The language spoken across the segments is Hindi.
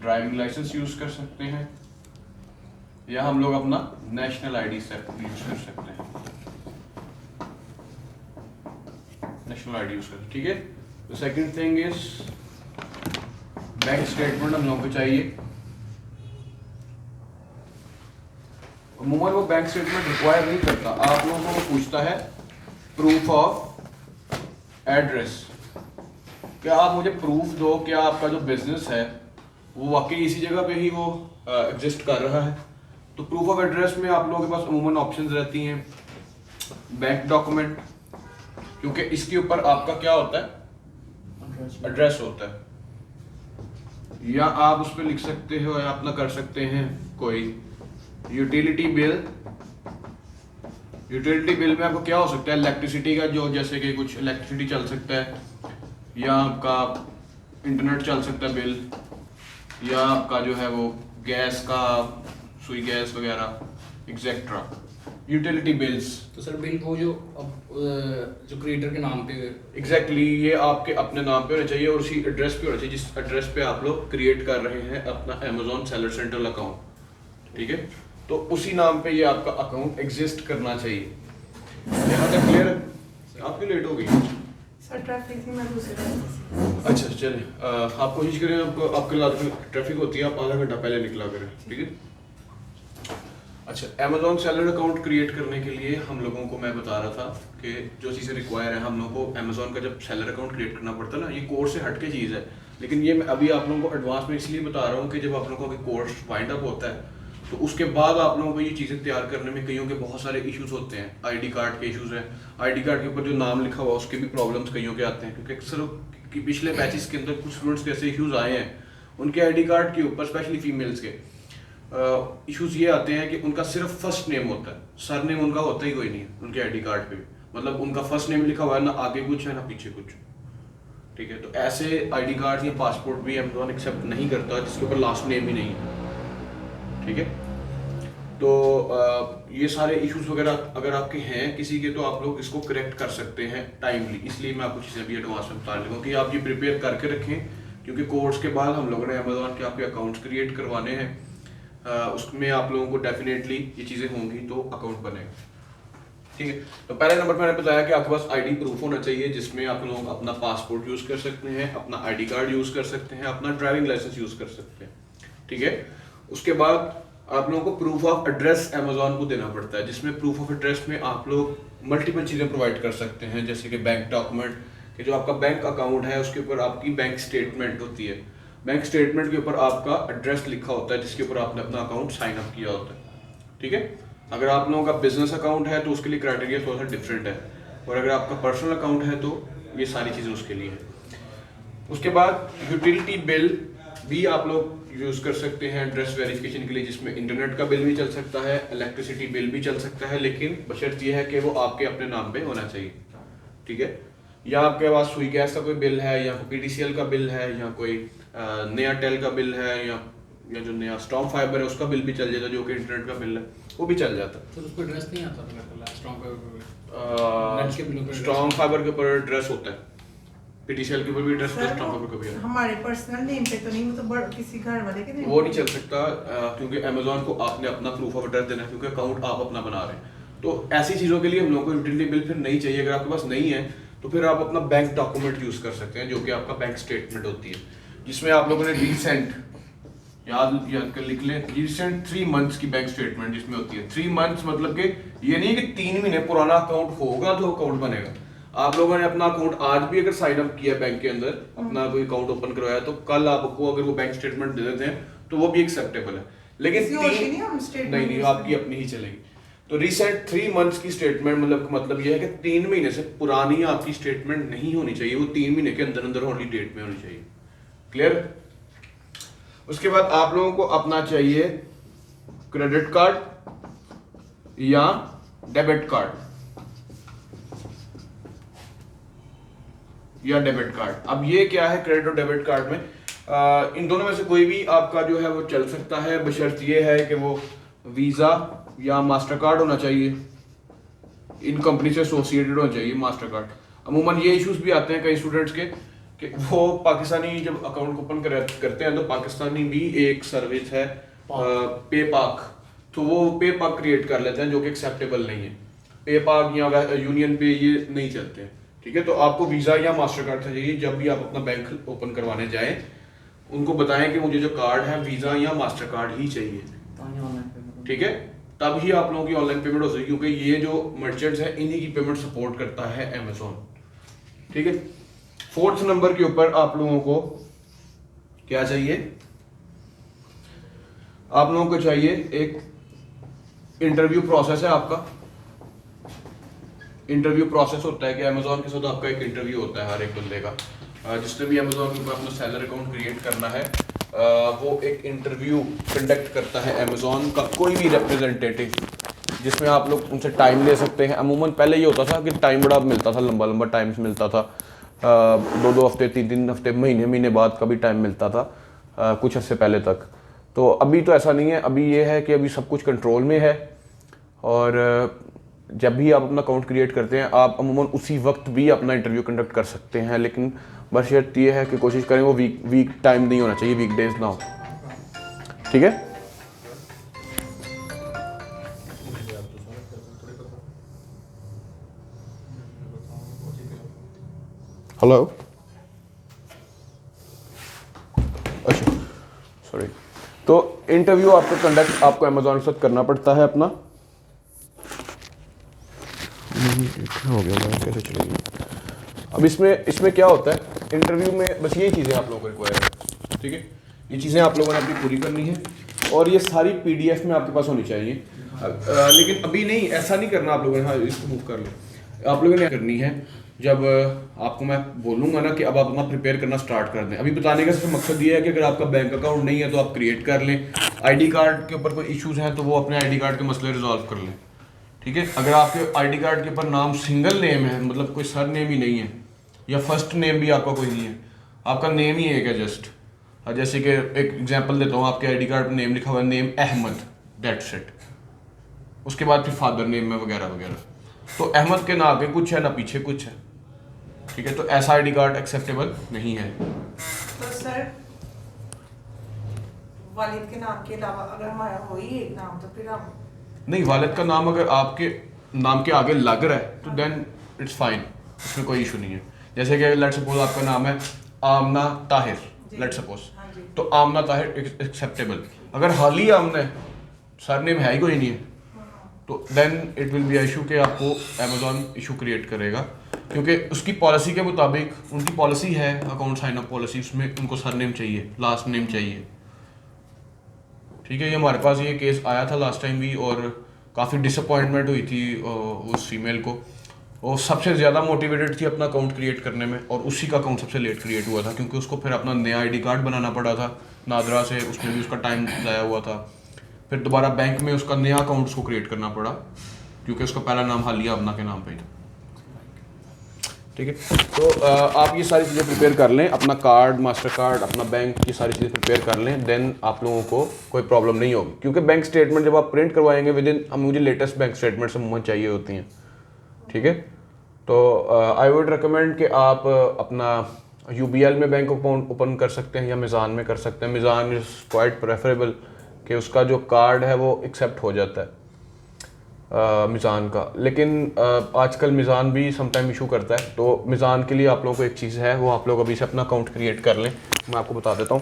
ड्राइविंग लाइसेंस यूज कर सकते हैं, या हम लोग अपना नेशनल आईडी से यूज कर सकते हैं, नेशनल आईडी यूज कर, ठीक है। The second thing is bank statement हम लोगों को चाहिए। अमूमन वो बैंक स्टेटमेंट रिक्वायर नहीं करता, आप लोगों को पूछता है प्रूफ ऑफ एड्रेस, क्या आप मुझे प्रूफ दो क्या आपका जो बिजनेस है वो वाकई इसी जगह पे ही वो एग्जिस्ट कर रहा है। तो प्रूफ ऑफ एड्रेस में आप लोगों के पास अमूमन ऑप्शंस रहती हैं बैंक डॉक्यूमेंट, क्योंकि इसके ऊपर आपका क्या होता है, एड्रेस होता है, या आप उस पर लिख सकते हो या अपना कर सकते हैं कोई यूटिलिटी बिल। यूटिलिटी बिल में आपको क्या हो सकता है, इलेक्ट्रिसिटी का जो, जैसे कि कुछ इलेक्ट्रिसिटी चल सकता है, या आपका इंटरनेट चल सकता है बिल, या आपका जो है वो गैस का, सुई गैस वगैरह एक्सेट्रा, यूटिलिटी बिल्स। तो सर बिल वो जो क्रिएटर के नाम पे एग्जैक्टली ये आपके अपने नाम पे होना चाहिए और उसी एड्रेस पे होना चाहिए जिस एड्रेस पे आप लोग क्रिएट कर रहे हैं अपना अमेजोन सेलर सेंट्रल अकाउंट, ठीक है। तो उसी नाम पे ये आपका अकाउंट एग्जिस्ट करना चाहिए। यहाँ तक क्लियर है? आपकी लेट हो गई सर, ट्रैफिक थी, मैं दूसरे। अच्छा चले, आप कोशिश करें, आपके रात में ट्रैफिक होती है, आप आधा घंटा पहले निकला करें, ठीक है। अच्छा, अमेजोन सेलर अकाउंट क्रिएट करने के लिए हम लोगों को मैं बता रहा था कि जो चीज़ें रिक्वायर है, हम लोगों को अमेजोन का जब सेलर अकाउंट क्रिएट करना पड़ता है ना, ये कोर्स से हट के चीज़ है, लेकिन ये मैं अभी आप लोगों को एडवांस में इसलिए बता रहा हूँ कि जब आप लोगों का कोर्स वाइंड अप होता है तो उसके बाद आप लोगों को ये चीज़ें तैयार करने में कईयों के बहुत सारे इश्यूज होते हैं। आईडी कार्ड के इश्यूज हैं, आईडी कार्ड के ऊपर जो नाम लिखा हुआ उसके भी प्रॉब्लम्स कईयों के आते हैं, क्योंकि अक्सर कि पिछले बैचेस के अंदर कुछ स्टूडेंट्स के ऐसे इश्यूज आए हैं, उनके आईडी कार्ड के ऊपर स्पेशली फीमेल्स के इश्यूज ये आते हैं कि उनका सिर्फ फर्स्ट नेम होता है, सर नेम उनका होता ही कोई नहीं है उनके आईडी कार्ड पे, मतलब उनका फर्स्ट नेम लिखा हुआ है, ना आगे कुछ है ना पीछे कुछ, ठीक है। तो ऐसे आईडी कार्ड या पासपोर्ट भी अमेज़न एक्सेप्ट नहीं करता जिसके ऊपर लास्ट नेम ही नहीं है, ठीक है। तो ये सारे इश्यूज वगैरह अगर आपके हैं किसी के, तो आप लोग इसको करेक्ट कर सकते हैं टाइमली, इसलिए मैं आपको चीज़ें भी एडवांस में बता रहा हूँ कि आप ये प्रिपेयर करके रखें, क्योंकि कोर्स के बाद हम लोगों ने अमेज़न के आपके अकाउंट्स क्रिएट करवाने हैं, उसमें आप लोगों को डेफिनेटली ये चीज़ें होंगी तो अकाउंट बनेगा, ठीक है। तो पहले नंबर पर मैंने बताया कि आपके पास आईडी प्रूफ होना चाहिए, जिसमें आप लोग अपना पासपोर्ट यूज़ कर सकते हैं, अपना आईडी कार्ड यूज़ कर सकते हैं, अपना ड्राइविंग लाइसेंस यूज़ कर सकते हैं, ठीक है। उसके बाद आप लोगों को प्रूफ ऑफ एड्रेस अमेज़न को देना पड़ता है, जिसमें प्रूफ ऑफ एड्रेस में आप लोग मल्टीपल चीज़ें प्रोवाइड कर सकते हैं, जैसे कि बैंक डॉक्यूमेंट, कि जो आपका बैंक अकाउंट है उसके ऊपर आपकी बैंक स्टेटमेंट होती है, बैंक स्टेटमेंट के ऊपर आपका एड्रेस लिखा होता है जिसके ऊपर आपने अपना अकाउंट साइन अप किया होता है, ठीक है। अगर आप लोगों का बिजनेस अकाउंट है तो उसके लिए क्राइटेरिया थोड़ा सा डिफरेंट है, और अगर आपका पर्सनल अकाउंट है तो ये सारी चीज़ें उसके लिए है। उसके बाद यूटिलिटी बिल भी आप लोग यूज़ कर सकते हैं एड्रेस वेरिफिकेशन के लिए, जिसमें इंटरनेट का बिल भी चल सकता है, इलेक्ट्रिसिटी बिल भी चल सकता है, लेकिन बशर्त ये है कि वो आपके अपने नाम पे होना चाहिए, ठीक है। या आपके पास सुई गैस का कोई बिल है, या PTCL का बिल है, या कोई नया टेल का बिल है, या जो नया स्ट्रॉन्ग फाइबर है उसका बिल भी चल जाता है, जो कि इंटरनेट का बिल है वो भी चल जाता है। तो उस पर एड्रेस नहीं आता स्ट्रॉन्ग फाइबर के ऊपर एड्रेस होता है, PTCL के ऊपर भी एड्रेस होता है, स्ट्रॉन्ग फाइबर का भी है। हमारे पर्सनल नेम पे तो नहीं, मतलब किसी घर वाले के नेम वो नहीं चल सकता, क्योंकि अमेज़न को आपने अपना प्रूफ ऑफ एड्रेस देना है, क्योंकि अकाउंट आप अपना बना रहे हैं। तो ऐसी चीज़ों के लिए हम लोगों को यूटिलिटी बिल फिर नहीं चाहिए। अगर आपके पास नहीं है तो फिर आप अपना बैंक डॉक्यूमेंट यूज़ कर सकते हैं, जो कि आपका बैंक स्टेटमेंट होती है, जिसमें आप लोगों ने रिसेंट याद कर लिख लें, रिसेंट 3 मंथ्स की बैंक स्टेटमेंट जिसमें होती है। 3 मंथ्स मतलब कि ये नहीं कि 3 महीने पुराना अकाउंट होगा तो अकाउंट बनेगा। आप लोगों ने अपना अकाउंट आज भी अगर साइन अप किया बैंक के अंदर, अपना कोई अकाउंट ओपन करवाया, तो कल आपको अगर वो बैंक स्टेटमेंट दे देते हैं तो वो भी एक्सेप्टेबल है, लेकिन नहीं आपकी अपनी ही चलेगी। तो रिसेंट 3 मंथ्स की स्टेटमेंट मतलब ये है कि 3 महीने से पुरानी आपकी स्टेटमेंट नहीं होनी चाहिए, वो 3 महीने के अंदर अंदर होनी डेट में होनी चाहिए। क्लियर? उसके बाद आप लोगों को अपना चाहिए क्रेडिट कार्ड या डेबिट कार्ड अब ये क्या है क्रेडिट और डेबिट कार्ड में, इन दोनों में से कोई भी आपका जो है वो चल सकता है, बशर्त ये है कि वो वीजा या मास्टर कार्ड होना चाहिए, इन कंपनी से एसोसिएटेड होना चाहिए मास्टर कार्ड। अमूमन ये इश्यूज भी आते हैं कई स्टूडेंट्स के कि वो पाकिस्तानी जब अकाउंट ओपन करते हैं तो पाकिस्तानी भी एक सर्विस है पे पाक, तो वो पे पाक क्रिएट कर लेते हैं जो कि एक्सेप्टेबल नहीं है। पे पाक या यूनियन पे ये नहीं चलते हैं, ठीक है। तो आपको वीज़ा या मास्टर कार्ड चाहिए। जब भी आप अपना बैंक ओपन करवाने जाएं उनको बताएं कि मुझे जो कार्ड है वीज़ा या मास्टर कार्ड ही चाहिए, ठीक है। तब ही आप लोगों की ऑनलाइन पेमेंट हो सकेगी, क्योंकि ये जो मर्चेंट्स हैं इन्हीं की पेमेंट सपोर्ट करता है अमेजोन, ठीक है। 4th नंबर के ऊपर आप लोगों को क्या चाहिए, आप लोगों को चाहिए एक इंटरव्यू प्रोसेस है आपका। इंटरव्यू प्रोसेस होता है कि अमेजोन के साथ आपका एक इंटरव्यू होता है हर एक बंदे का। जिसने भी अमेजोन के ऊपर अपना सेलर अकाउंट क्रिएट करना है वो एक इंटरव्यू कंडक्ट करता है अमेजोन का कोई भी रिप्रेजेंटेटिव, जिसमें आप लोग उनसे टाइम ले सकते हैं। अमूमन पहले ये होता था कि टाइम बड़ा मिलता था, लंबा लंबा टाइम मिलता था, 2-2 हफ्ते 3-3 हफ्ते महीने बाद का भी टाइम मिलता था कुछ अर्से पहले तक। तो अभी तो ऐसा नहीं है, अभी ये है कि अभी सब कुछ कंट्रोल में है और जब भी आप अपना अकाउंट क्रिएट करते हैं आप अमूमन उसी वक्त भी अपना इंटरव्यू कंडक्ट कर सकते हैं, लेकिन बस शर्त ये है कि कोशिश करें वो वीक टाइम नहीं होना चाहिए, वीकडेज ना हो, ठीक है। हेलो, अच्छा सॉरी। तो इंटरव्यू आपको कंडक्ट आपको अमेजोन के साथ करना पड़ता है अपना। हो गया मैं कैसे चलेगी अब इसमें क्या होता है इंटरव्यू में, बस ये चीज़ें आप लोगों को रिक्वायर है, ठीक है। ये चीज़ें आप लोगों ने अपनी पूरी करनी है और ये सारी PDF में आपके पास होनी चाहिए। लेकिन अभी नहीं, ऐसा नहीं करना आप लोगों ने। हाँ, इसको मूव कर लो। आप लोगों ने करनी है जब आपको मैं बोलूँगा ना कि अब आप अपना प्रिपेयर करना स्टार्ट कर दें। अभी बताने का सिर्फ मकसद ये है कि अगर आपका बैंक अकाउंट नहीं है तो आप क्रिएट कर लें। ID कार्ड के ऊपर कोई इश्यूज़ हैं तो वो अपने ID कार्ड के मसले रिजॉल्व कर लें, ठीक है। अगर आपके ID कार्ड के ऊपर नाम सिंगल नेम है, मतलब कोई सर नेम ही नहीं है या फर्स्ट नेम भी आपका कोई नहीं है, आपका नेम ही एक है जस्ट, जैसे कि एक एग्जांपल देता हूँ, आपके ID कार्ड पर नेम लिखा हुआ है नेम अहमद, दैट्स इट। उसके बाद फिर फादर नेम में वगैरह वगैरह, तो अहमद के ना आगे कुछ है ना पीछे कुछ है, ठीक है। तो ऐसा ID कार्ड एक्सेप्टेबल नहीं है। तो सर वालिद के नाम के अलावा अगर हमारा हो ही एक नाम तो फिर हम नहीं, वालिद का नाम अगर आपके नाम के आगे लग रहा है तो देन इट्स फाइन, उसमें कोई इशू नहीं है। जैसे कि लेट्स सपोज आपका नाम है आमना ताहिर, लेट्स सपोज, तो आमना ताहिर एक्सेप्टेबल। अगर हाल ही आमना है, सर नेम है ही कोई नहीं है, तो then it will be issue कि आपको अमेजोन इशू क्रिएट करेगा, क्योंकि उसकी पॉलिसी के मुताबिक, उनकी पॉलिसी है अकाउंट साइन अप पॉलिसी, उसमें उनको सर नेम चाहिए, लास्ट नेम चाहिए, ठीक है। ये हमारे पास ये केस आया था लास्ट टाइम भी और काफ़ी डिसअपॉइंटमेंट हुई थी उस फीमेल को। वो सबसे ज़्यादा मोटिवेटेड थी अपना अकाउंट क्रिएट करने में और उसी का अकाउंट सबसे लेट क्रिएट हुआ था, क्योंकि उसको फिर अपना नया ID कार्ड बनाना पड़ा था नादरा से, उसमें भी उसका टाइम ज़ाया हुआ था। फिर दोबारा बैंक में उसका नया अकाउंट उसको क्रिएट करना पड़ा, क्योंकि उसका पहला नाम हालिया अपना के नाम पे ही था, ठीक है। तो आप ये सारी चीज़ें प्रिपेयर कर लें, अपना कार्ड, मास्टर कार्ड, अपना बैंक, ये सारी चीज़ें प्रिपेयर कर लें, देन आप लोगों को कोई प्रॉब्लम नहीं होगी। क्योंकि बैंक स्टेटमेंट जब आप प्रिंट करवाएंगे विद इन, मुझे लेटेस्ट बैंक स्टेटमेंट अमूमन चाहिए होती हैं, ठीक है। तो आई वुड रिकमेंड कि आप अपना UBL में बैंक अकाउंट ओपन कर सकते हैं या मिज़ान में कर सकते हैं। मिज़ान इज़ क्वाइट प्रेफरेबल कि उसका जो कार्ड है वो एक्सेप्ट हो जाता है मिज़ान का, लेकिन आजकल मिज़ान भी समटाइम इशू करता है। तो मिज़ान के लिए आप लोगों को एक चीज़ है, वो आप लोग अभी से अपना अकाउंट क्रिएट कर लें। मैं आपको बता देता हूँ,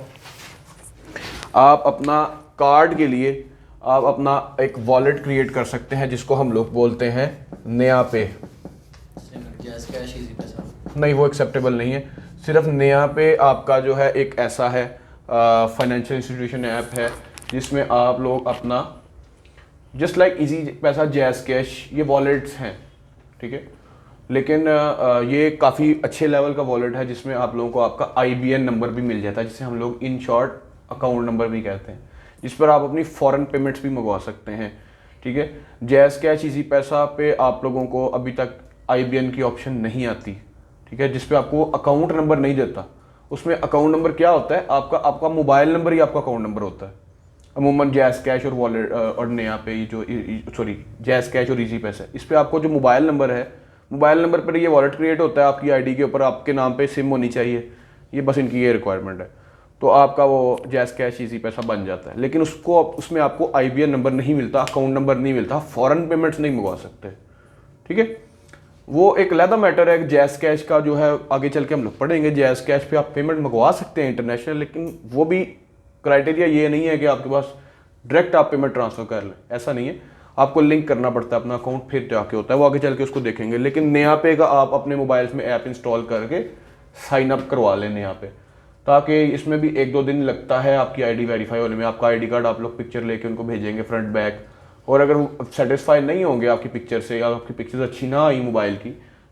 आप अपना कार्ड के लिए आप अपना एक वॉलेट क्रिएट कर सकते हैं जिसको हम लोग बोलते हैं नया पे। नहीं, वो एक्सेप्टेबल नहीं है। सिर्फ नया पे आपका जो है एक ऐसा है फाइनेंशियल इंस्टीट्यूशन ऐप है जिसमें आप लोग अपना जस्ट लाइक इजी पैसा, जैज़ कैश, ये वॉलेट्स हैं, ठीक है। लेकिन ये काफ़ी अच्छे लेवल का वॉलेट है जिसमें आप लोगों को आपका IBN नंबर भी मिल जाता है, जिसे हम लोग इन शॉर्ट अकाउंट नंबर भी कहते हैं, जिस पर आप अपनी फ़ॉरेन पेमेंट्स भी मंगवा सकते हैं, ठीक है। जैज़ कैश, इजी पैसा पे आप लोगों को अभी तक IBN की ऑप्शन नहीं आती, ठीक है, जिस पे आपको अकाउंट नंबर नहीं देता। उसमें अकाउंट नंबर क्या होता है, आपका मोबाइल नंबर ही आपका अकाउंट नंबर होता है अमूमन। जैज़ कैश और वॉलेट और नया पे जो जैज़ कैश और इजी पैसा, इस पर आपको जो मोबाइल नंबर है, मोबाइल नंबर पर ये वॉलेट क्रिएट होता है आपकी ID के ऊपर, आपके नाम पे सिम होनी चाहिए, ये बस इनकी ये रिक्वायरमेंट है। तो आपका वो जैज़ कैश ईजी पैसा बन जाता है, लेकिन उसमें आपको IBAN नंबर नहीं मिलता, अकाउंट नंबर नहीं मिलता, फॉरेन पेमेंट्स नहीं मंगवा सकते, ठीक है। वो एक अलग मैटर है। जैज़ कैश का जो है आगे चल के हम लोग पढ़ेंगे, जैज़ कैश पे आप पेमेंट मंगवा सकते हैं इंटरनेशनल, लेकिन वो भी क्राइटेरिया ये नहीं है कि आपके पास डायरेक्ट आप पेमेंट ट्रांसफ़र कर लें, ऐसा नहीं है। आपको लिंक करना पड़ता है अपना अकाउंट, फिर जाके होता है, वो आगे चल के उसको देखेंगे। लेकिन नया पे का आप अपने मोबाइल्स में ऐप इंस्टॉल करके साइन अप करवा लें नया पे, ताकि इसमें भी 1-2 दिन लगता है आपकी ID वेरीफाई होने में। आपका ID कार्ड आप लोग पिक्चर लेके उनको भेजेंगे फ्रंट बैक, और अगर वो सेटिस्फाई नहीं होंगे आपकी पिक्चर से, या आपकी पिक्चर अच्छी ना आई मोबाइल की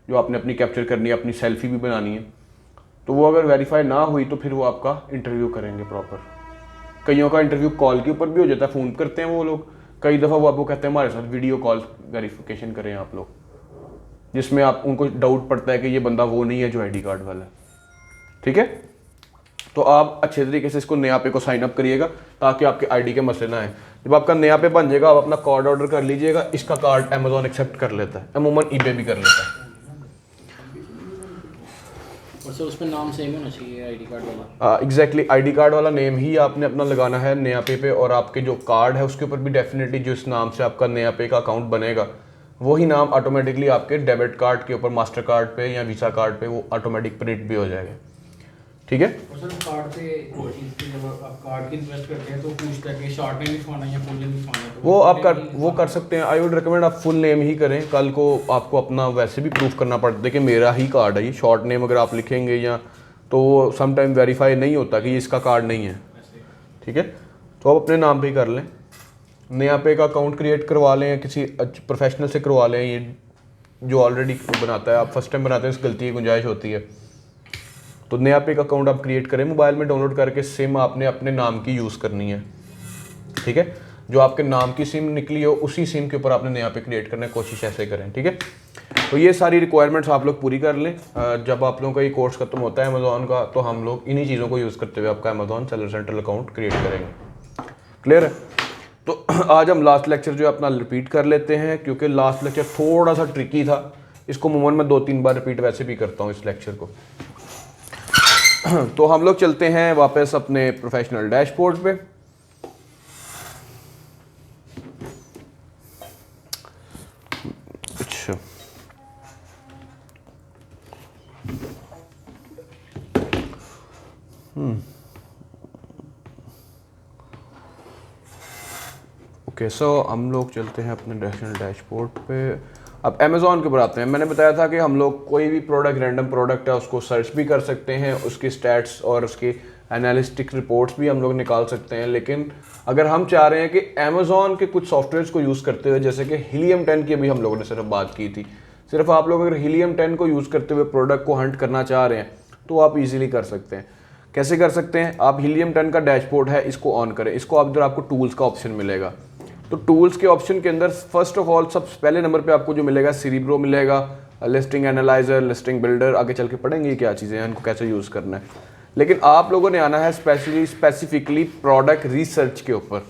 जो आपने अपनी कैप्चर करनी है, अपनी सेल्फी भी बनानी है, तो वो अगर वेरीफाई ना हुई तो फिर वो आपका इंटरव्यू करेंगे प्रॉपर। कईयों का इंटरव्यू कॉल के ऊपर भी हो जाता है, फ़ोन करते हैं वो लोग, कई दफ़ा वो आपको कहते हैं हमारे साथ वीडियो कॉल वेरिफिकेशन करें आप लोग, जिसमें आप उनको डाउट पड़ता है कि ये बंदा वो नहीं है जो ID कार्ड वाला है, ठीक है। तो आप अच्छे तरीके से इसको नया पे को साइन अप करिएगा ताकि आपके ID के मसले ना आए। जब आपका नया पे बन जाएगा, आप अपना कार्ड ऑर्डर कर लीजिएगा। इसका कार्ड अमेजोन एक्सेप्ट कर लेता है, अमूमन eBay भी कर लेता है। और सर उसमें नाम सेम होना चाहिए ID कार्ड वाला। एग्जैक्टली ID कार्ड वाला नेम ही आपने अपना लगाना है नया पे, और आपके जो कार्ड है उसके ऊपर भी डेफिनेटली जिस नाम से आपका नया पे का अकाउंट बनेगा वही नाम ऑटोमेटिकली आपके डेबिट कार्ड के ऊपर, मास्टर कार्ड पे या वीसा कार्ड पे वो ऑटोमेटिक प्रिंट भी हो जाएगा, ठीक है। और सर कार्ड पे वो चीज़ की जब आप कार्ड की इन्वेस्ट करते हैं तो पूछता है कि शॉर्ट नेम लिखवाना है या फुल नेम लिखवाना है, तो वो आप कर सकते हैं। आई वुड रिकमेंड आप फुल नेम ही करें। कल को आपको अपना वैसे भी प्रूफ करना पड़ता है कि मेरा ही कार्ड है ये। शॉर्ट नेम अगर आप लिखेंगे या तो वो समटाइम वेरीफाई नहीं होता कि ये इसका कार्ड नहीं है, ठीक है। तो आप अपने नाम पे ही कर लें, नया पे का अकाउंट क्रिएट करवा लें, किसी प्रोफेशनल से करवा लें। ये जो ऑलरेडी बनाता है, आप फर्स्ट टाइम बनाते हैं, इस गलती की गुंजाइश होती है। तो नया पे का अकाउंट आप क्रिएट करें, मोबाइल में डाउनलोड करके सिम आपने अपने नाम की यूज़ करनी है, ठीक है। जो आपके नाम की सिम निकली हो उसी सिम के ऊपर आपने नया पे क्रिएट करने की कोशिश ऐसे करें, ठीक है। तो ये सारी रिक्वायरमेंट्स आप लोग पूरी कर लें। जब आप लोगों का ये कोर्स खत्म होता है अमेज़ॉन का, तो हम लोग इन्हीं चीज़ों को यूज़ करते हुए आपका Amazon seller central account create करेंगे। क्लियर है। तो आज हम लास्ट लेक्चर जो है अपना रिपीट कर लेते हैं, क्योंकि लास्ट लेक्चर थोड़ा सा ट्रिकी था। इसको अमूमन मैं 2-3 बार रिपीट वैसे भी करता हूँ इस लेक्चर को। तो हम लोग चलते हैं वापस अपने प्रोफेशनल डैशबोर्ड पे। अच्छा, ओके, सो हम लोग चलते हैं अपने डैशबोर्ड पे। अब अमेज़ॉन के ऊपर आते हैं। मैंने बताया था कि हम लोग कोई भी प्रोडक्ट, रैंडम प्रोडक्ट है, उसको सर्च भी कर सकते हैं, उसकी स्टैट्स और उसकी एनालिस्टिक रिपोर्ट्स भी हम लोग निकाल सकते हैं। लेकिन अगर हम चाह रहे हैं कि अमेज़ॉन के कुछ सॉफ्टवेयर्स को यूज़ करते हुए, जैसे कि हीलियम 10 की अभी हम लोगों ने सिर्फ बात की थी, सिर्फ आप लोग अगर हीलियम 10 को यूज़ करते हुए प्रोडक्ट को हंट करना चाह रहे हैं तो आप ईजिली कर सकते हैं। कैसे कर सकते हैं? आप हीलियम 10 का डैशबोर्ड है, इसको ऑन करें। इसको आप इधर आपको टूल्स का ऑप्शन मिलेगा। तो टूल्स के ऑप्शन के अंदर फर्स्ट ऑफ ऑल सबसे पहले नंबर पे आपको जो मिलेगा सीरीब्रो मिलेगा, लिस्टिंग एनालाइजर, लिस्टिंग बिल्डर। आगे चल के पढ़ेंगे क्या चीज़ें हैं, इनको कैसे यूज़ करना है। लेकिन आप लोगों ने आना है स्पेसिफिकली प्रोडक्ट रिसर्च के ऊपर।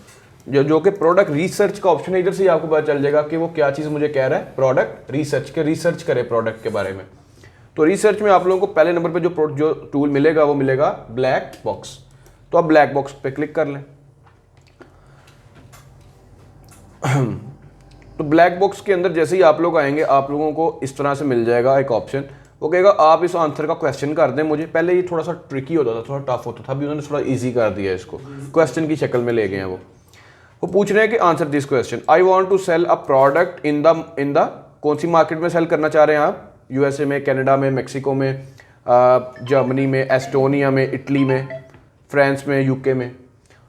जो कि प्रोडक्ट रिसर्च का ऑप्शन है, इधर से ही आपको पता चल जाएगा कि वो क्या चीज़ मुझे कह रहा है। प्रोडक्ट रिसर्च के, रिसर्च करें प्रोडक्ट के बारे में। तो रिसर्च में आप लोगों को पहले नंबर पे जो टूल मिलेगा वो मिलेगा ब्लैक बॉक्स। तो आप ब्लैक बॉक्स पे क्लिक कर लें। तो ब्लैक बॉक्स के अंदर जैसे ही आप लोग आएंगे, आप लोगों को इस तरह से मिल जाएगा एक ऑप्शन। वो कहेगा आप इस आंसर का क्वेश्चन कर दें मुझे। पहले ये थोड़ा सा ट्रिकी होता था, थोड़ा टफ होता था, अभी उन्होंने थोड़ा इजी कर दिया है, इसको क्वेश्चन की शक्ल में ले गए हैं। वो पूछ रहे हैं कि answer this question, I want to sell a product in the कौन सी मार्केट में सेल करना चाह रहे हैं आप? यूएसए में, कनाडा में, मेक्सिको में, जर्मनी में, एस्टोनिया में, इटली में, फ्रांस में, यूके में।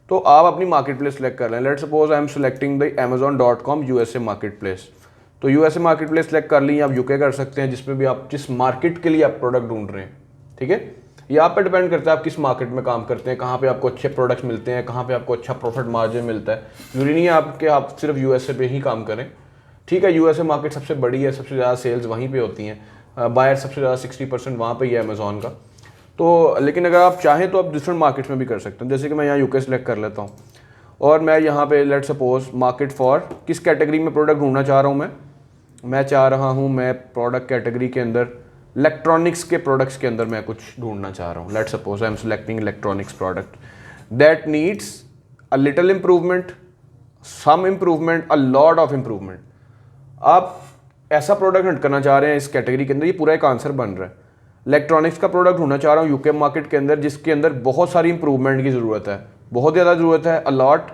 तो आप अपनी मार्केट प्लेस सेलेक्ट कर लें। Let's suppose I am selecting the amazon.com USA market place. तो यूएसए मार्केट प्लेस सेलेक्ट कर ली, आप यूके कर सकते हैं, जिसमें भी आप जिस मार्केट के लिए आप प्रोडक्ट ढूंढ रहे हैं, ठीक है। ये आप पे डिपेंड करता है आप किस मार्केट में काम करते हैं, कहाँ पे आपको अच्छे प्रोडक्ट्स मिलते हैं, कहाँ पे आपको अच्छा प्रॉफिट मार्जिन मिलता है। जरूरी नहीं है आप सिर्फ यूएसए पे ही काम करें, ठीक है। यूएसए मार्केट सबसे बड़ी है, सबसे ज़्यादा सेल्स वहीं पर होती हैं, बायर सबसे ज़्यादा 60% वहाँ पर ही है अमेज़ॉन का। तो लेकिन अगर आप चाहें तो आप डिफरेंट मार्केट्स में भी कर सकते हैं। जैसे कि मैं यहाँ यूके सेलेक्ट कर लेता हूँ और मैं यहाँ पे लेट सपोज मार्केट फॉर किस कैटेगरी में प्रोडक्ट ढूंढना चाह रहा हूँ मैं चाह रहा हूँ मैं प्रोडक्ट कैटेगरी के अंदर इलेक्ट्रॉनिक्स के प्रोडक्ट्स के अंदर मैं कुछ ढूंढना चाह रहा हूँ, let's suppose I am selecting electronics product that needs a little improvement, some improvement, a lot of improvement. आप ऐसा प्रोडक्ट हंट करना चाह रहे हैं इस कैटेगरी के अंदर, ये पूरा एक आंसर बन रहा है। इलेक्ट्रॉनिक्स का प्रोडक्ट ढूंढना चाह रहा हूँ यूके मार्केट के अंदर जिसके अंदर बहुत सारी इंप्रूवमेंट की ज़रूरत है, बहुत ज़्यादा ज़रूरत है, अलॉट,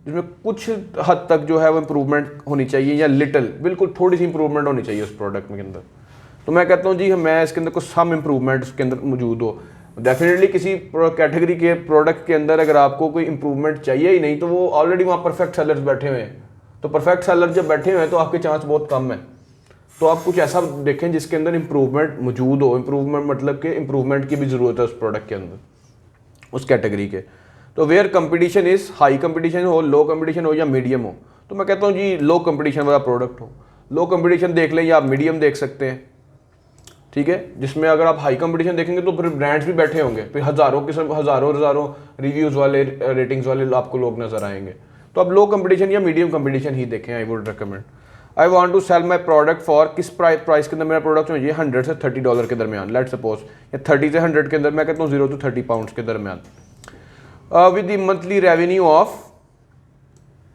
जिसमें कुछ हद तक जो है वो इम्प्रूवमेंट होनी चाहिए, या लिटिल, बिल्कुल थोड़ी सी इंप्रूवमेंट होनी चाहिए उस प्रोडक्ट के अंदर। तो मैं कहता हूँ जी मैं इसके अंदर कुछ सम इम्प्रूवमेंट उसके अंदर मौजूद हो। डेफिनेटली किसी कैटेगरी के प्रोडक्ट के अंदर अगर आपको कोई इंप्रूवमेंट चाहिए ही नहीं तो वो ऑलरेडी वहाँ परफेक्ट सेलर्स बैठे हुए हैं, तो परफेक्ट सेलर जब बैठे हुए हैं तो आपके चांस बहुत कम है। तो आप कुछ ऐसा देखें जिसके अंदर इंप्रूवमेंट मौजूद हो, इंप्रूवमेंट मतलब कि इंप्रूवमेंट की भी ज़रूरत है उस प्रोडक्ट के अंदर, उस कैटेगरी के। तो where competition is high, competition हो, लो कंपटीशन हो या मीडियम हो, तो मैं कहता हूँ जी लो कंपटीशन वाला प्रोडक्ट हो। लो कंपटीशन देख लें या आप मीडियम देख सकते हैं, ठीक है, जिसमें अगर आप हाई कंपटीशन देखेंगे तो फिर ब्रांड्स भी बैठे होंगे, फिर हज़ारों रिव्यूज़ वाले, रेटिंग्स वाले आपको लोग नज़र आएंगे। तो आप लो कंपटीशन या मीडियम कंपटीशन ही देखें, I would recommend. I want to sell my product for, किस प्राइस के अंदर मेरा प्रोडक्ट चाहिए, 100 से $30 के दरमियान, लेट सपोज, या 30 से 100 के अंदर, मैं कहता हूँ 0 to 30 पाउंड्स के दरमियान, with the monthly revenue of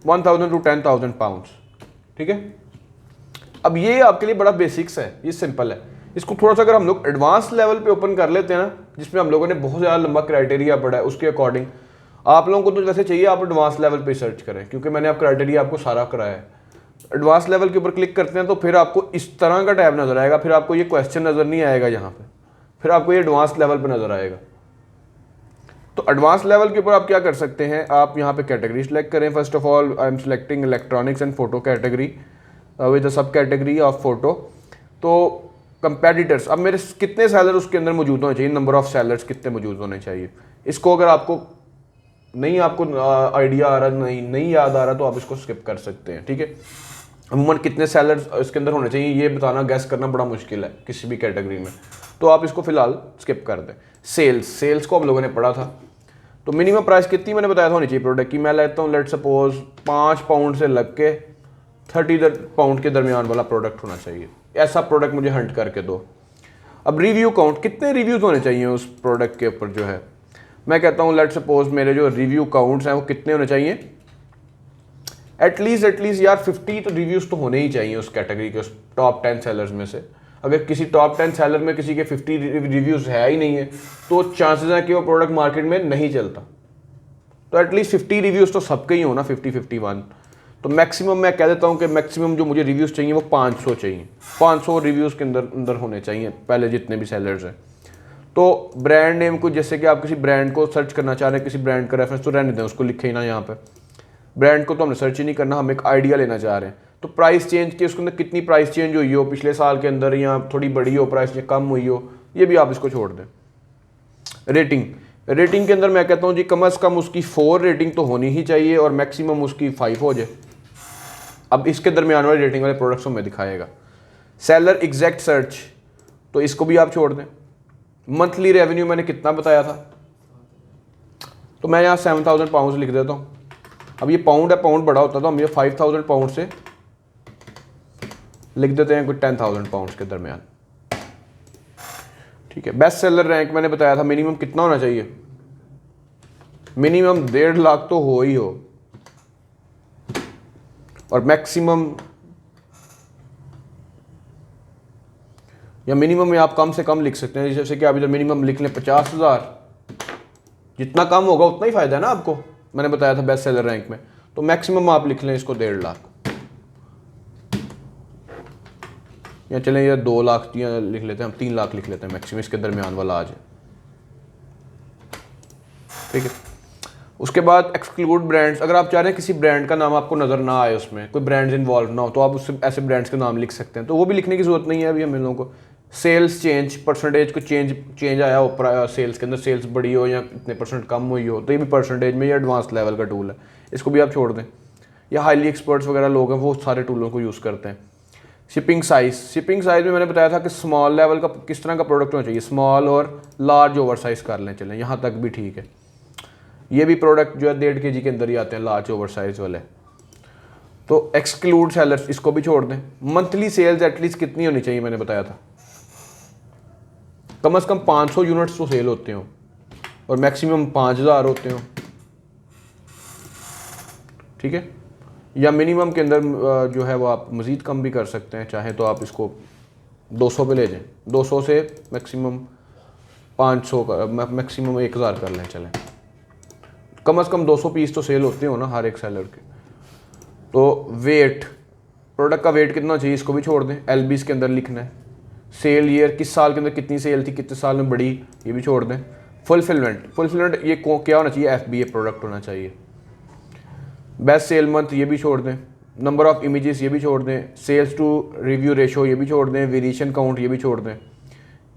1000 to 10,000 pounds, ठीक है। अब ये आपके लिए बड़ा बेसिक्स है, ये सिंपल है। इसको थोड़ा सा अगर हम लोग एडवांस लेवल पे ओपन कर लेते हैं ना, जिसमें हम लोगों ने बहुत ज़्यादा लंबा क्राइटेरिया पढ़ा है, उसके अकॉर्डिंग आप लोगों को तो जैसे चाहिए आप एडवांस लेवल पे सर्च करें, क्योंकि मैंने आप क्राइटेरिया आपको सारा कराया है। एडवांस लेवल के ऊपर क्लिक करते हैं तो फिर आपको इस तरह का टैब नज़र आएगा, फिर आपको ये क्वेश्चन नज़र नहीं आएगा यहाँ पे, फिर आपको ये एडवांस लेवल पे नज़र आएगा। तो एडवांस लेवल के ऊपर आप क्या कर सकते हैं, आप यहाँ पे कैटेगरी सेलेक्ट करें। First of all I am selecting electronics and photo category with the sub category of photo. तो कंपेटिटर्स, अब मेरे कितने सेलर उसके अंदर मौजूद होने चाहिए, नंबर ऑफ सेलर्स कितने मौजूद होने चाहिए, इसको अगर आपको आइडिया आ रहा, नहीं याद आ रहा, तो आप इसको स्किप कर सकते हैं, ठीक है। अमूमन कितने सेलर्स इसके अंदर होने चाहिए ये बताना, गैस करना बड़ा मुश्किल है किसी भी कैटेगरी में, तो आप इसको फिलहाल स्किप कर दें। सेल्स को हम लोगों ने पढ़ा था, तो मिनिमम प्राइस कितनी मैंने बताया था होनी चाहिए प्रोडक्ट की, मैं लेता हूँ लेट सपोज 5 पाउंड से लग के 30 पाउंड के दरमियान वाला प्रोडक्ट होना चाहिए, ऐसा प्रोडक्ट मुझे हंट करके दो। अब रिव्यू काउंट, कितने रिव्यूज़ होने चाहिए उस प्रोडक्ट के ऊपर जो है, मैं कहता हूँ लेट सपोज मेरे जो रिव्यू काउंट्स हैं वो कितने होने चाहिए, एटलीस्ट यार 50 तो रिव्यूज़ तो होने ही चाहिए उस कैटेगरी के, उस टॉप 10 सेलर्स में से। अगर किसी टॉप 10 सेलर में किसी के 50 रिव्यूज़ है ही नहीं है तो चांसेस हैं कि वो प्रोडक्ट मार्केट में नहीं चलता। तो एटलीस्ट 50 रिव्यूज़ तो सबके ही हो ना, 50-51। तो मैक्सिमम मैं कह देता हूँ कि मैक्सिमम जो मुझे रिव्यूज़ चाहिए वो 500 चाहिए, 500 रिव्यूज़ के अंदर होने चाहिए पहले जितने भी सेलर्स हैं। तो ब्रांड नेम को, जैसे कि आप किसी ब्रांड को सर्च करना चाह रहे हैं, किसी ब्रांड का रेफरेंस, तो रहने दें, उसको लिखे ही ना यहाँ पे, ब्रांड को तो हमने सर्च ही नहीं करना, हम एक आइडिया लेना चाह रहे हैं। तो प्राइस चेंज की, उसके अंदर कितनी प्राइस चेंज हुई हो पिछले साल के अंदर, या थोड़ी बड़ी हो प्राइस या कम हुई हो, ये भी आप इसको छोड़ दें। रेटिंग के अंदर मैं कहता हूँ जी कम से कम उसकी 4 रेटिंग तो होनी ही चाहिए और मैक्सिमम उसकी 5 हो जाए। अब इसके दरमियान वाले रेटिंग वाले प्रोडक्ट्स हमें दिखाएगा। सेलर एग्जैक्ट सर्च, तो इसको भी आप छोड़ दें। मंथली रेवेन्यू मैंने कितना बताया था, तो मैं यहाँ 7,000 पाउंड लिख देता हूँ। अब ये पाउंड है, पाउंड बड़ा होता था, हम ये 5,000 पाउंड से लिख देते हैं कुछ 10,000 पाउंड के दरमियान, ठीक है। बेस्ट सेलर रैंक मैंने बताया था मिनिमम कितना होना चाहिए, मिनिमम 1.5 लाख तो हो ही हो, और मैक्सिमम या मिनिमम में आप कम से कम लिख सकते हैं, जैसे कि आप इधर मिनिमम लिख लें 50,000, जितना कम होगा उतना ही फायदा है ना आपको, मैंने बताया था बेस्ट सेलर रैंक में। तो मैक्सिमम आप लिख लें इसको 1.5 लाख, या चलें ये 2 लाख लिख लेते हैं, हम 3 लाख लिख लेते हैं मैक्सिमम, इसके दरमियान वाला आ जाए, ठीक है। उसके बाद एक्सक्लूड ब्रांड्स, अगर आप चाह रहे हैं किसी ब्रांड का नाम आपको नज़र ना आए, उसमें कोई ब्रांड्स इन्वॉल्व ना हो, तो आप उससे ऐसे ब्रांड्स के नाम लिख सकते हैं, तो वो भी लिखने की ज़रूरत नहीं है अभी हम इन लोगों को। सेल्स चेंज, परसेंटेज को चेंज आया हो सेल्स के अंदर, सेल्स बढ़ी हो या इतने % कम हुई हो, तो ये भी परसेंटेज में, ये एडवांस लेवल का टूल है, इसको भी आप छोड़ दें। या हाईली एक्सपर्ट्स वगैरह लोग हैं वो सारे टूलों को यूज़ करते हैं। शिपिंग साइज़ में मैंने बताया था कि स्मॉल लेवल का किस तरह का प्रोडक्ट होना चाहिए, स्मॉल और लार्ज ओवर साइज़ कर लें, चलें यहाँ तक भी ठीक है। ये भी प्रोडक्ट जो है 1.5 kg के अंदर ही आते हैं, लार्ज ओवर साइज़ वाले। तो एक्सक्लूड सेलर्स, इसको भी छोड़ दें। मंथली सेल्स एटलीस्ट कितनी होनी चाहिए मैंने बताया था, कम से कम 500 यूनिट्स तो सेल होते हो और मैक्सिमम 5000 होते हो, ठीक है। या मिनिमम के अंदर जो है वो आप मज़ीद कम भी कर सकते हैं, चाहे तो आप इसको 200 पे ले जाएं, 200 से मैक्सिमम 500 का मैक्सिमम 1000 कर लें, चलें। कम से कम 200 पीस तो सेल होते हो ना हर एक सेलर के। तो वेट, प्रोडक्ट का वेट कितना चाहिए इसको भी छोड़ दें, LBs के अंदर लिखना है। सेल ईयर, किस साल के अंदर कितनी सेल थी, कितने साल में बढ़ी, ये भी छोड़ दें। फुलफिलमेंट ये क्या होना चाहिए, FBA प्रोडक्ट होना चाहिए। बेस्ट सेल मंथ ये भी छोड़ दें। नंबर ऑफ इमेजेस ये भी छोड़ दें। सेल्स टू रिव्यू रेशो ये भी छोड़ दें। वेरिएशन काउंट ये भी छोड़ दें।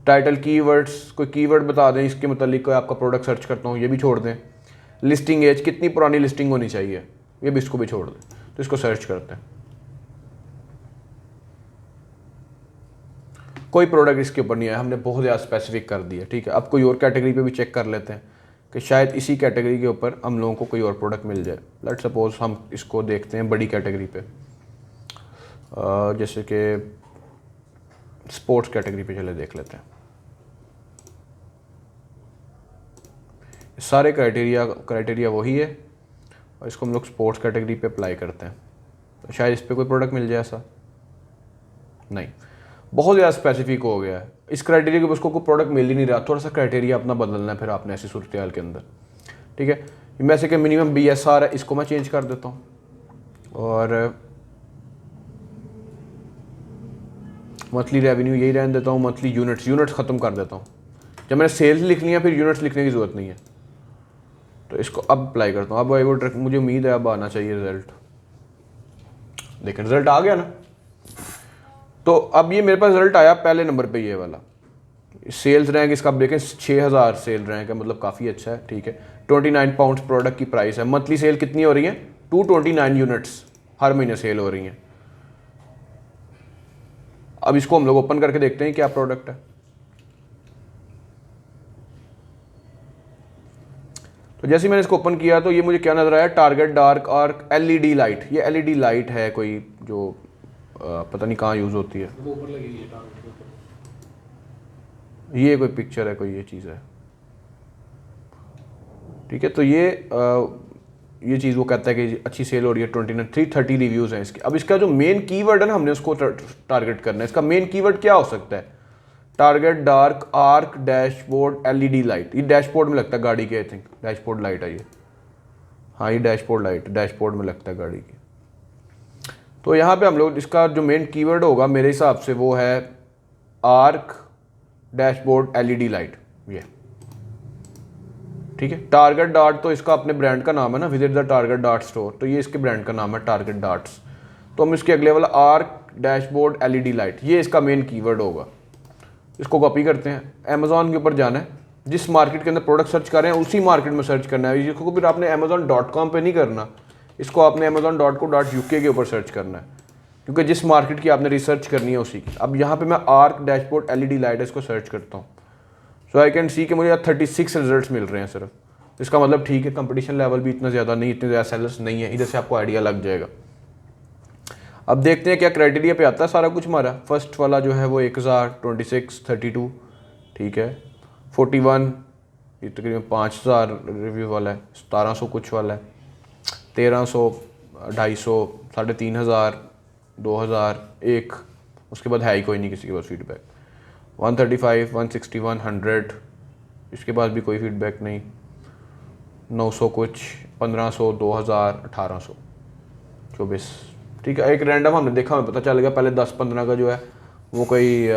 टाइटल कीवर्ड्स, कोई कीवर्ड बता दें इसके मतलब कोई आपका प्रोडक्ट सर्च करता हूँ, ये भी छोड़ दें। लिस्टिंग एज, कितनी पुरानी लिस्टिंग होनी चाहिए, ये भी इसको भी छोड़ दें। तो इसको सर्च करते हैं। कोई प्रोडक्ट इसके ऊपर नहीं आया, हमने बहुत ज़्यादा स्पेसिफिक कर दिया, ठीक है। अब कोई और कैटेगरी पे भी चेक कर लेते हैं कि शायद इसी कैटेगरी के ऊपर हम लोगों को कोई और प्रोडक्ट मिल जाए। लेट्स सपोज हम इसको देखते हैं बड़ी कैटेगरी पे, जैसे कि स्पोर्ट्स कैटेगरी पे चले देख लेते हैं। सारे क्राइटेरिया वही है और इसको हम लोग स्पोर्ट्स कैटेगरी पे अप्लाई करते हैं, तो शायद इस पर कोई प्रोडक्ट मिल जाए। ऐसा नहीं, बहुत ज़्यादा स्पेसिफिक हो गया है। इस क्राइटेरिया के उसको कोई प्रोडक्ट मिल ही नहीं रहा। थोड़ा सा क्राइटेरिया अपना बदलना है फिर आपने ऐसी सूरत हाल के अंदर, ठीक है। मैं से कि मिनिमम BSR है, इसको मैं चेंज कर देता हूँ और मंथली रेवेन्यू यही रहने देता हूँ। मंथली यूनिट्स ख़त्म कर देता हूँ। जब मैंने सेल्स लिख लिया फिर यूनिट्स लिखने की ज़रूरत नहीं है। तो इसको अब अप्लाई करता हूँ। अब मुझे उम्मीद है अब आना चाहिए रिज़ल्ट। देखें रिज़ल्ट आ गया ना। तो अब ये मेरे पास रिजल्ट आया पहले नंबर पे, ये वाला सेल्स रैंक इसका आप देखें 6000 सेल रैंक है, मतलब काफ़ी अच्छा है, ठीक है। 29 पाउंड्स प्रोडक्ट की प्राइस है। मंथली सेल कितनी हो रही है, 229 यूनिट्स हर महीने सेल हो रही हैं। अब इसको हम लोग ओपन करके देखते हैं क्या प्रोडक्ट है। तो जैसे मैंने इसको ओपन किया तो ये मुझे क्या नजर आया, target dark arc LED light. ये LED लाइट है कोई जो पता नहीं कहाँ यूज़ होती है। वो ऊपर लगी हुई है टारगेट के ऊपर। ये कोई पिक्चर है, कोई ये चीज़ है, ठीक है। तो ये चीज़ वो कहता है कि अच्छी सेल हो रही है। 330 रिव्यूज़ हैं इसके। अब इसका जो मेन कीवर्ड है ना, हमने उसको टारगेट करना है। इसका मेन कीवर्ड क्या हो सकता है, target dark arc dashboard LED light. ये डैशबोर्ड में लगता है गाड़ी के, आई थिंक डैशबोर्ड लाइट है ये। हाँ, ये डैशबोर्ड लाइट डैशबोर्ड में लगता है गाड़ी की। तो यहाँ पे हम लोग इसका जो मेन कीवर्ड होगा मेरे हिसाब से वो है आर्क डैशबोर्ड LED लाइट, ये ठीक है। टारगेट डार्ट तो इसका अपने ब्रांड का नाम है ना, visit the target dart store, तो ये इसके ब्रांड का नाम है टारगेट डार्ट्स। तो हम इसके अगले वाला आर्क डैशबोर्ड LED लाइट, ये इसका मेन कीवर्ड होगा। इसको कॉपी करते हैं, अमेजोन के ऊपर जाना है, जिस मार्केट के अंदर प्रोडक्ट सर्च कर रहे हैं उसी मार्केट में सर्च करना है। इसको फिर आपने amazon.com पे नहीं करना, इसको आपने amazon.co.uk के ऊपर सर्च करना है, क्योंकि जिस मार्केट की आपने रिसर्च करनी है उसी की। अब यहाँ पे मैं आर्क डैशबोर्ड LED लाइट इसको सर्च करता हूँ। सो आई कैन सी कि मुझे 36 रिजल्ट्स मिल रहे हैं सिर्फ। इसका मतलब ठीक है, कंपटीशन लेवल भी इतना ज़्यादा नहीं, इतने ज़्यादा सेलर्स नहीं है। इधर से आपको आइडिया लग जाएगा। अब देखते हैं क्या क्राइटेरिया पे आता है सारा कुछ हमारा। फर्स्ट वाला जो है वो 1000, 26, 32, ठीक है। 41 ये तकरीबन 5000 रिव्यू वाला है। 1700 कुछ वाला है। 1300, 250, 3500, 2000, 1, उसके बाद है ही कोई नहीं किसी के पास फीडबैक। 135, 161, 100, इसके बाद भी कोई फीडबैक नहीं। 900 कुछ, 1500, 2000, 1800, 24, ठीक है। एक रैंडम हमने देखा, हमें पता चल गया पहले 10-15 का जो है वो कोई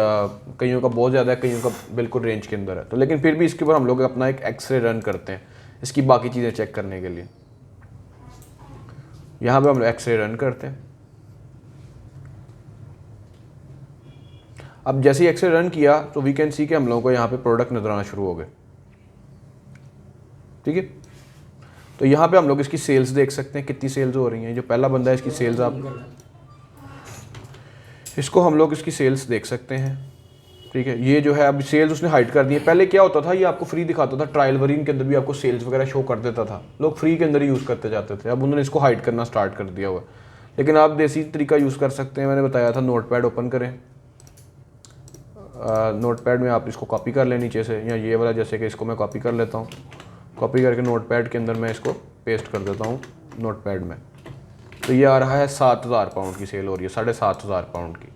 कईयों का बहुत ज़्यादा है, कईयों का बिल्कुल रेंज के अंदर है। तो लेकिन फिर भी इसके ऊपर हम लोग अपना एक एक्सरे रन करते हैं इसकी बाकी चीज़ें चेक करने के लिए। यहाँ पे हम लोग एक्सरे रन करते हैं। अब जैसे ही एक्सरे रन किया तो वी कैन सी कि हम लोगों को यहाँ पे प्रोडक्ट नजर आना शुरू हो गए, ठीक है। तो यहाँ पे हम लोग इसकी सेल्स देख सकते हैं, कितनी सेल्स हो रही हैं। जो पहला बंदा है इसकी सेल्स, आप इसको हम लोग इसकी सेल्स देख सकते हैं, ठीक है। ये जो है अब सेल्स उसने हाइड कर दी है। पहले क्या होता था, ये आपको फ्री दिखाता था, ट्रायल वेरिएंट के अंदर भी आपको सेल्स वगैरह शो कर देता था, लोग फ्री के अंदर ही यूज़ करते जाते थे। अब उन्होंने इसको हाइड करना स्टार्ट कर दिया हुआ है। लेकिन आप देसी तरीका यूज़ कर सकते हैं, मैंने बताया था। नोटपैड ओपन करें, नोटपैड में आप इसको कॉपी कर लें नीचे से, या ये वाला जैसे कि इसको मैं कॉपी कर लेता हूँ, कॉपी करके नोटपैड के अंदर मैं इसको पेस्ट कर देता हूँ नोटपैड में। तो ये आ रहा है 7,000 पाउंड की सेल हो रही है, 7,500 पाउंड की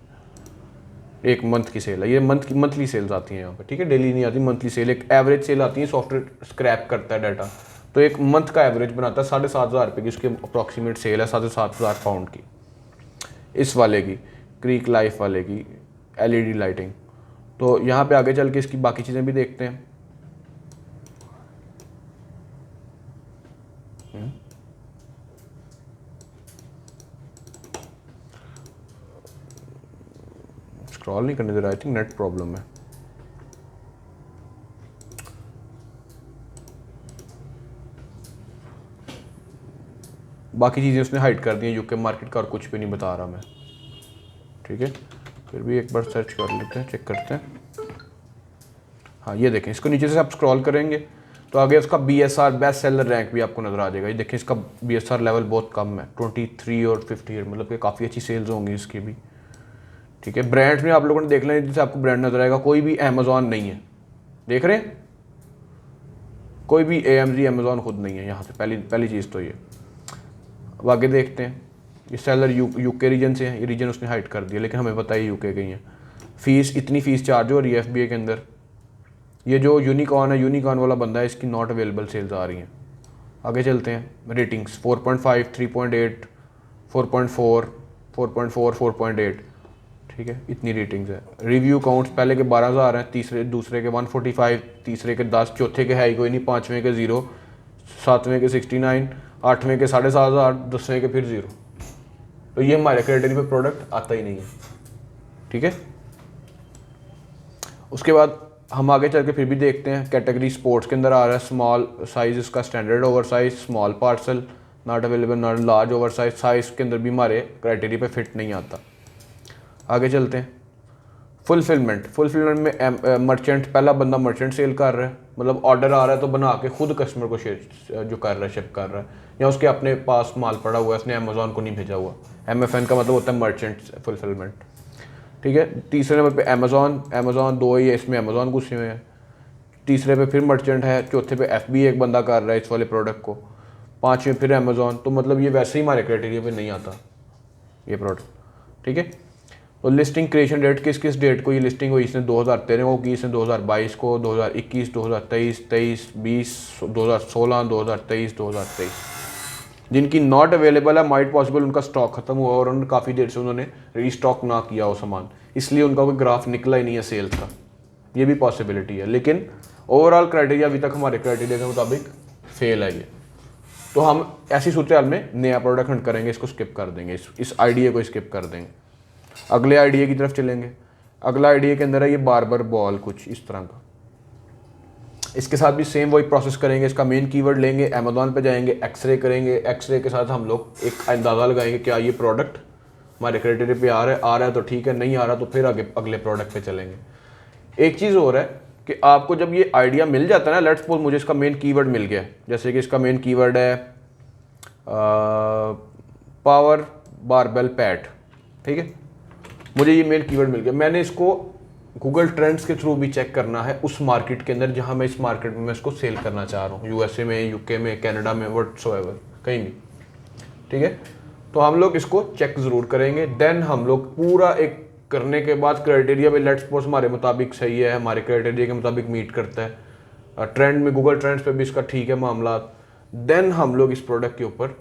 एक मंथ की सेल है। ये मंथली सेल्स आती हैं यहाँ पे, ठीक है, डेली नहीं आती, मंथली सेल, एक एवरेज सेल आती है। सॉफ्टवेयर स्क्रैप करता है डाटा, तो एक मंथ का एवरेज बनाता है। 7,500 रुपये की उसकी अप्रॉक्सीमेट सेल है, 7,700 पाउंड की इस वाले की, क्रीक लाइफ वाले की LED लाइटिंग। तो यहाँ पे आगे चल के इसकी बाकी चीज़ें भी देखते हैं। स्क्रॉल नहीं करने दे रहा, आई थिंक नेट प्रॉब्लम है। बाकी चीज़ें उसने हाइड कर दी हैं यूके मार्केट का, और कुछ भी नहीं बता रहा मैं, ठीक है। फिर भी एक बार सर्च कर लेते हैं, चेक करते हैं। हाँ ये देखें, इसको नीचे से आप स्क्रॉल करेंगे तो आगे उसका BSR बेस्ट सेलर रैंक भी आपको नज़र आ जाएगा। ये देखें, इसका BSR लेवल बहुत कम है, 23 और 50, मतलब कि काफ़ी अच्छी सेल्स होंगी इसकी भी, ठीक है। ब्रांड्स में आप लोगों ने देख लें, जैसे आपको ब्रांड नजर आएगा, कोई भी अमेजोन नहीं है, देख रहे हैं, कोई भी AMG अमेजोन खुद नहीं है यहाँ पे, पहली चीज़ तो ये। अब आगे देखते हैं, ये सेलर यूके रीजन से है, ये रीजन उसने हाइड कर दिया, लेकिन हमें पता है यूके के ही है। फीस, इतनी फ़ीस चार्ज हो रही है FBA के अंदर। ये जो यूनिकॉर्न है, यूनिकॉर्न वाला बंदा है, इसकी नॉट अवेलेबल सेल्स आ रही हैं। आगे चलते हैं, रेटिंग्स 4.5, 3.8, 4.4, 4.4, 4.8, ठीक है, इतनी रेटिंग्स है। रिव्यू काउंट्स पहले के 12,000 हैं, दूसरे के 145, तीसरे के 10, चौथे के है ही कोई नहीं, पाँचवें के 0, सातवें के 69, आठवें के 7,500, 10वें के फिर 0। तो ये हमारे कैटेगरी पे प्रोडक्ट आता ही नहीं है, ठीक है। उसके बाद हम आगे चल के फिर भी देखते हैं, कैटेगरी स्पोर्ट्स के अंदर आ रहा है, स्मॉल साइज इसका standard over size, small parcel, not available, not large over size, size के अंदर भी हमारे क्राइटेरिया पे फिट नहीं आता। आगे चलते हैं, फुलफिलमेंट में मर्चेंट, पहला बंदा मर्चेंट सेल कर रहा है, मतलब ऑर्डर आ रहा है तो बना के खुद कस्टमर को जो कर रहा है, शिप कर रहा है, या उसके अपने पास माल पड़ा हुआ है, उसने अमेजोन को नहीं भेजा हुआ। MFN का मतलब होता है मर्चेंट फुलफिलमेंट, ठीक है। तीसरे नंबर पे अमेजोन 2 ही है, इसमें अमेजोन घुसे हुए हैं। तीसरे पे फिर मर्चेंट है, चौथे पे FBA एक बंदा कर रहा है इस वाले प्रोडक्ट को, पाँचवें फिर अमेजोन। तो मतलब ये वैसे ही हमारे क्राइटेरिया पे नहीं आता ये प्रोडक्ट, ठीक है। तो लिस्टिंग क्रिएशन डेट, किस डेट को ये लिस्टिंग हुई, इसने 2013 को की, इसने 2022 को, 2021, 2023, 20, 2016, 2023, 2023। जिनकी नॉट अवेलेबल है, माइट पॉसिबल उनका स्टॉक खत्म हुआ और उन्होंने काफ़ी देर से उन्होंने रीस्टॉक ना किया हो सामान, इसलिए उनका कोई ग्राफ निकला ही नहीं है सेल्स का, ये भी पॉसिबिलिटी है। लेकिन ओवरऑल क्राइटेरिया अभी तक हमारे क्राइटेरिया के मुताबिक फेल है ये। तो हम ऐसी सूरत हाल में नया प्रोडक्ट हंट करेंगे, इसको स्किप कर देंगे, इस आइडिया को स्किप कर देंगे, अगले आइडिया की तरफ चलेंगे। अगला आइडिया के अंदर है ये बार्बर बॉल, कुछ इस तरह का। इसके साथ भी सेम वही प्रोसेस करेंगे, इसका मेन कीवर्ड लेंगे, अमेजोन पे जाएंगे, एक्सरे करेंगे, एक्सरे के साथ हम लोग एक अंदाज़ा लगाएंगे क्या ये प्रोडक्ट हमारे क्राइटेरिया पे आ रहा है तो ठीक है, नहीं आ रहा तो फिर आगे अगले प्रोडक्ट पे चलेंगे। एक चीज़ और है कि आपको जब ये आइडिया मिल जाता है ना, लेट्स सपोज मुझे इसका मेन कीवर्ड मिल गया, जैसे कि इसका मेन कीवर्ड है पावर बारबेल पैड, ठीक है, मुझे ये मेन कीवर्ड मिल गया, मैंने इसको गूगल ट्रेंड्स के थ्रू भी चेक करना है उस मार्केट के अंदर जहां मैं इस मार्केट में मैं इसको सेल करना चाह रहा हूँ, USA में, UK में, कनाडा में, व्हाटसोएवर, कहीं भी, ठीक है। तो हम लोग इसको चेक ज़रूर करेंगे, देन हम लोग पूरा एक करने के बाद क्राइटेरिया में लेट्स सपोज हमारे मुताबिक सही है, हमारे क्राइटेरिया के मुताबिक मीट करता है, ट्रेंड में गूगल ट्रेंड्स पे भी इसका ठीक है मामला, देन हम लोग इस प्रोडक्ट के ऊपर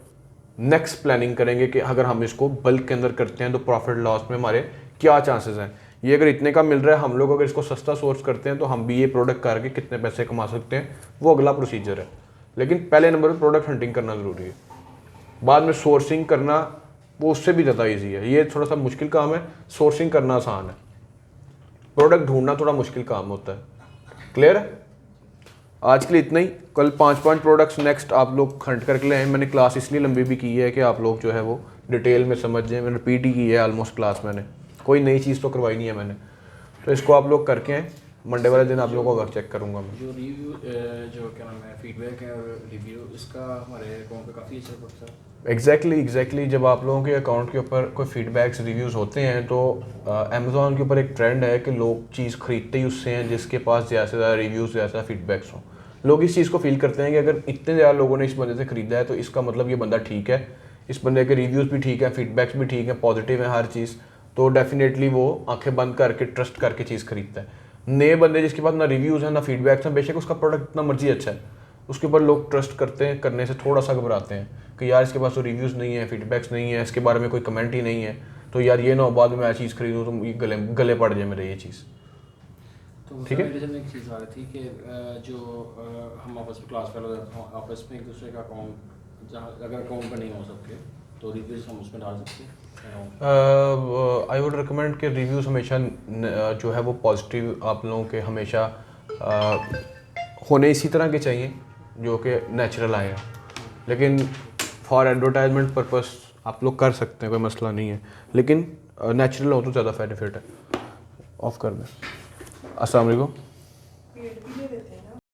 नेक्स्ट प्लानिंग करेंगे कि अगर हम इसको बल्क के अंदर करते हैं तो प्रॉफिट लॉस में हमारे क्या चांसेस हैं। ये अगर इतने का मिल रहा है, हम लोग अगर इसको सस्ता सोर्स करते हैं तो हम भी ये प्रोडक्ट करके कितने पैसे कमा सकते हैं, वो अगला प्रोसीजर है। लेकिन पहले नंबर पे प्रोडक्ट हंटिंग करना ज़रूरी है, बाद में सोर्सिंग करना वो उससे भी ज़्यादा ईजी है। ये थोड़ा सा मुश्किल काम है, सोर्सिंग करना आसान है, प्रोडक्ट ढूंढना थोड़ा मुश्किल काम होता है। क्लियर है? आज के लिए इतना ही, कल 5 प्रोडक्ट्स नेक्स्ट आप लोग हंट करके ले आए। मैंने क्लास इसलिए लंबी भी की है कि आप लोग जो है वो डिटेल में समझ जाएँ। मैंने रिपीट ही की है ऑलमोस्ट क्लास, मैंने कोई नई चीज़ तो करवाई नहीं है मैंने, तो इसको आप लोग करके आए। मंडे वाले दिन आप लोगों को चेक करूँगा मैं। जो रिव्यू जो क्या नाम है फीडबैक है और रिव्यू इसका हमारे अकाउंट पे काफ़ी असर पड़ता है। एग्जैक्टली जब आप लोगों के अकाउंट के ऊपर कोई फीडबैक्स रिव्यूज़ होते हैं तो अमेज़ॉन के ऊपर एक ट्रेंड है कि लोग चीज़ खरीदते ही उससे हैं जिसके पास ज़्यादा से ज़्यादा रिव्यूज़ ज़्यादा फीडबैक्स हों। लोग इस चीज़ को फील करते हैं कि अगर इतने ज़्यादा लोगों ने इस बंदे से ख़रीदा है तो इसका मतलब ये बंदा ठीक है, इस बंदे के रिव्यूज़ भी ठीक है, फीडबैक्स भी ठीक है, पॉजिटिव है हर चीज़, तो डेफिनेटली वो आंखें बंद करके ट्रस्ट करके चीज़ खरीदता है। नए बंदे जिसके पास ना रिव्यूज़ हैं ना फीडबैक्स हैं, बेशक उसका प्रोडक्ट इतना मर्जी अच्छा है, उसके ऊपर लोग ट्रस्ट करते हैं, करने से थोड़ा सा घबराते हैं कि यार इसके पास तो रिव्यूज़ नहीं है, फीडबैक्स नहीं है, इसके बारे में कोई कमेंट ही नहीं है, तो यार ये ना हो बाद में मैं चीज़ खरीदूँ तो ये गले पड़ जाए मेरे ये चीज़। तो ठीक है। मेरे जब एक चीज़ आ रही थी कि जो हम आपस में क्लास फेलो आपस में एक दूसरे का अकाउंट जहाँ अगर अकाउंट पर नहीं हो सकते तो रिव्यूज हम उसमें डाल सकते हैं। आई वुड रिकमेंड कि रिव्यूज़ हमेशा जो है वो पॉजिटिव आप लोगों के हमेशा होने इसी तरह के चाहिए जो कि नेचुरल आए, लेकिन फॉर एडवर्टाइजमेंट पर्पस आप लोग कर सकते हैं, कोई मसला नहीं है, लेकिन नेचुरल हो तो ज़्यादा बेनिफिट है। ऑफ कर दें। अस्सलाम वालेकुम। पेट भी